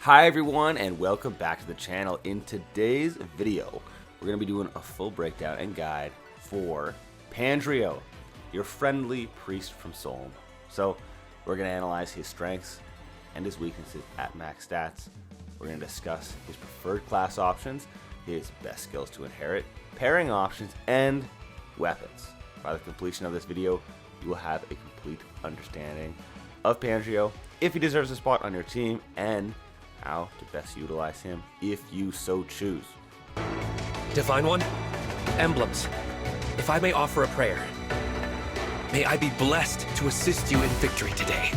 Hi everyone and welcome back to the channel. In today's video, we're going to be doing a full breakdown and guide for Pandreo, your friendly priest from Solm. So we're going to analyze his strengths and his weaknesses at max stats. We're going to discuss his preferred class options, his best skills to inherit, pairing options, and weapons. By the completion of this video, you will have a complete understanding of Pandreo, if he deserves a spot on your team, and how to best utilize him if you so choose. Divine One, Emblems, if I may offer a prayer, may I be blessed to assist you in victory today.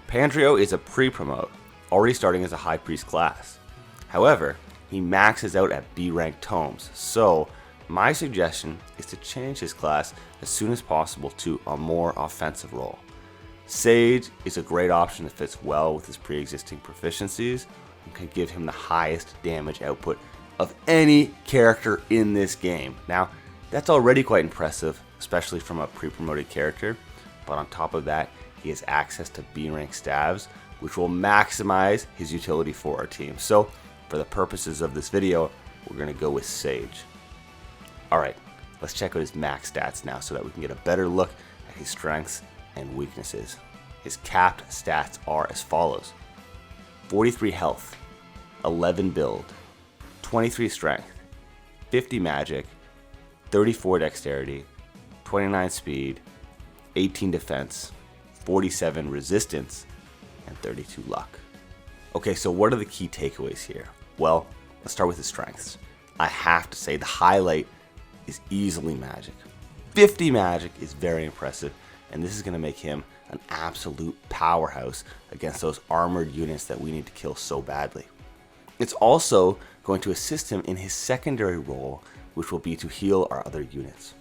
Pandreo is a pre-promote, already starting as a High Priest class. However, he maxes out at B rank tomes, so my suggestion is to change his class as soon as possible to a more offensive role. Sage is a great option that fits well with his pre-existing proficiencies and can give him the highest damage output of any character in this game. Now, that's already quite impressive, especially from a pre-promoted character, but on top of that, he has access to B rank stabs, which will maximize his utility for our team. So, for the purposes of this video, we're going to go with Sage. Alright, let's check out his max stats now so that we can get a better look at his strengths and weaknesses. His capped stats are as follows: 43 health, 11 build, 23 strength, 50 magic, 34 dexterity, 29 speed, 18 defense, 47 resistance, and 32 luck. Okay, so what are the key takeaways here? Well, let's start with his strengths. I have to say the highlight is easily magic. 50 magic is very impressive, and this is going to make him an absolute powerhouse against those armored units that we need to kill so badly. It's also going to assist him in his secondary role, which will be to heal our other units.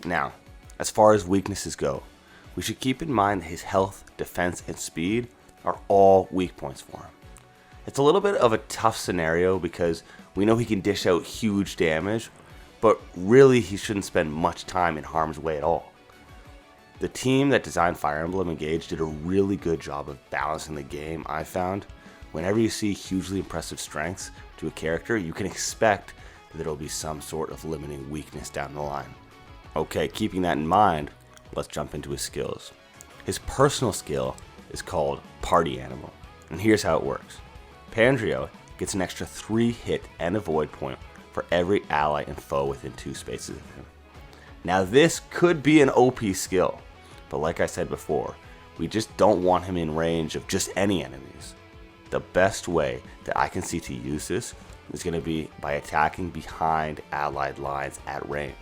Now, as far as weaknesses go, we should keep in mind that his health, defense, and speed are all weak points for him. It's a little bit of a tough scenario because we know he can dish out huge damage, but really he shouldn't spend much time in harm's way at all. The team that designed Fire Emblem Engage did a really good job of balancing the game, I found. Whenever you see hugely impressive strengths to a character, you can expect that there will be some sort of limiting weakness down the line. Okay, keeping that in mind, let's jump into his skills. His personal skill is called Party Animal, and here's how it works. Pandreo gets an extra 3 hit and avoid point for every ally and foe within 2 spaces of him. Now this could be an OP skill, but like I said before, we just don't want him in range of just any enemies. The best way that I can see to use this is going to be by attacking behind allied lines at range.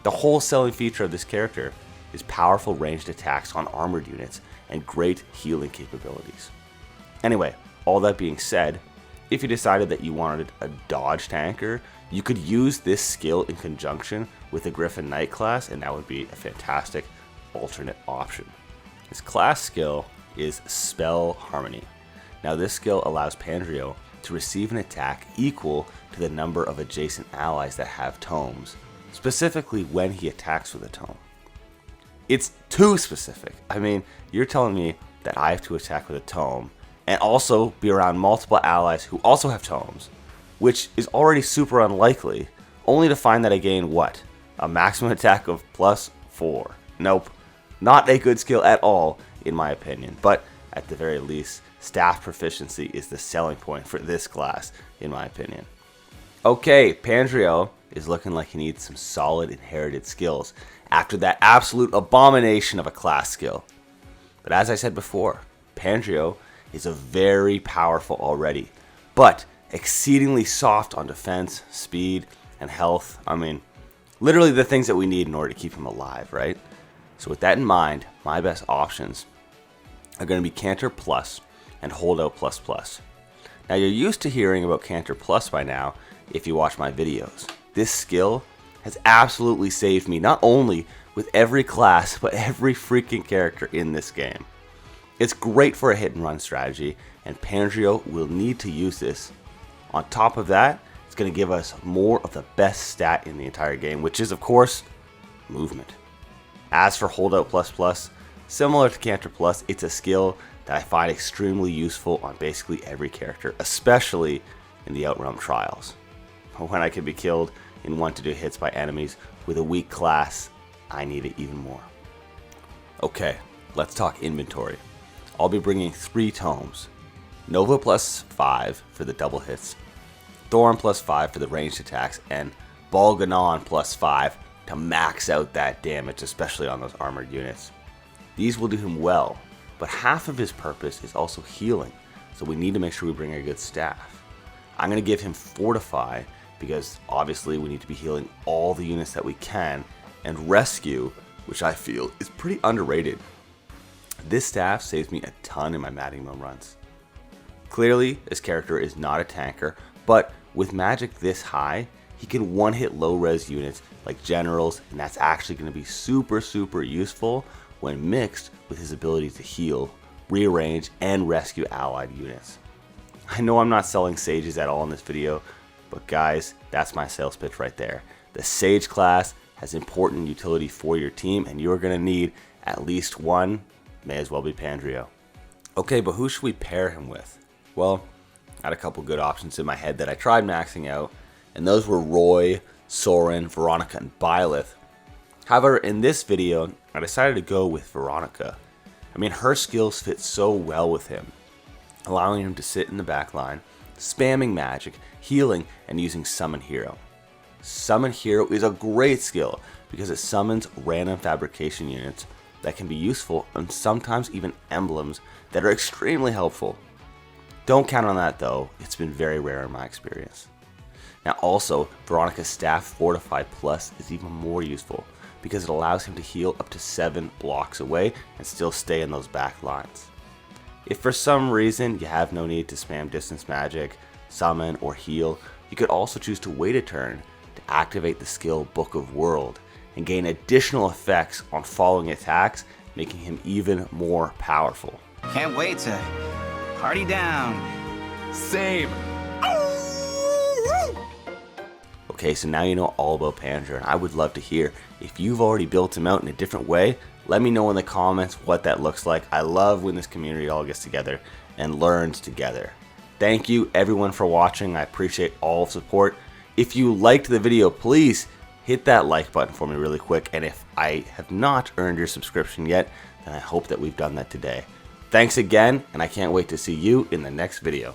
The whole selling feature of this character is powerful ranged attacks on armored units and great healing capabilities. Anyway, all that being said, if you decided that you wanted a dodge tanker, you could use this skill in conjunction with the Griffin Knight class, and that would be a fantastic alternate option. His class skill is Spell Harmony. Now this skill allows Pandreo to receive an attack equal to the number of adjacent allies that have tomes, specifically when he attacks with a tome. It's too specific. I mean, you're telling me that I have to attack with a tome and also be around multiple allies who also have tomes, which is already super unlikely, only to find that I gain what? A maximum attack of +4. Nope, not a good skill at all in my opinion, but at the very least, staff proficiency is the selling point for this class in my opinion. Okay, Pandreo is looking like he needs some solid inherited skills after that absolute abomination of a class skill. But as I said before, Pandreo is a very powerful already, but exceedingly soft on defense, speed, and health. I mean, literally the things that we need in order to keep him alive, right? So with that in mind, my best options are going to be Canter Plus and Holdout Plus Plus. Now you're used to hearing about Canter Plus by now if you watch my videos. This skill has absolutely saved me not only with every class, but every freaking character in this game. It's great for a hit and run strategy, and Pandreo will need to use this. On top of that, it's going to give us more of the best stat in the entire game, which is of course, movement. As for Holdout Plus Plus, similar to Canter Plus, it's a skill that I find extremely useful on basically every character, especially in the Outrealm trials. When I can be killed in 1 to 2 hits by enemies with a weak class, I need it even more. Okay, let's talk inventory. I'll be bringing 3 tomes. Nova plus 5 for the double hits, Thorn plus 5 for the ranged attacks, and Balganon plus 5 to max out that damage, especially on those armored units. These will do him well, but half of his purpose is also healing, so we need to make sure we bring a good staff. I'm going to give him Fortify, because obviously we need to be healing all the units that we can, and Rescue, which I feel is pretty underrated. This staff saves me a ton in my Maddington runs. Clearly, this character is not a tanker, but with magic this high, he can one-hit low-res units like generals, and that's actually going to be super useful when mixed with his ability to heal, rearrange, and rescue allied units. I know I'm not selling sages at all in this video, but guys, that's my sales pitch right there. The Sage class has important utility for your team, and you're going to need at least one, may as well be Pandreo. Okay, but who should we pair him with? Well, I had a couple good options in my head that I tried maxing out, and those were Roy, Soren, Veronica, and Byleth. However, in this video, I decided to go with Veronica. I mean, her skills fit so well with him, allowing him to sit in the back line, spamming magic, healing, and using Summon Hero. Summon Hero is a great skill because it summons random fabrication units that can be useful, and sometimes even emblems that are extremely helpful. Don't count on that though, it's been very rare in my experience. Now also, Veronica's Staff Fortify Plus is even more useful because it allows him to heal up to 7 blocks away and still stay in those back lines. If for some reason you have no need to spam distance magic, summon, or heal, you could also choose to wait a turn to activate the skill Book of World and gain additional effects on following attacks, making him even more powerful. Can't wait to party down. Same. Okay, so now you know all about Pandreo, and I would love to hear if you've already built him out in a different way. Let me know in the comments what that looks like. I love when this community all gets together and learns together. Thank you everyone for watching. I appreciate all support. If you liked the video, please hit that like button for me really quick. And if I have not earned your subscription yet, then I hope that we've done that today. Thanks again, and I can't wait to see you in the next video.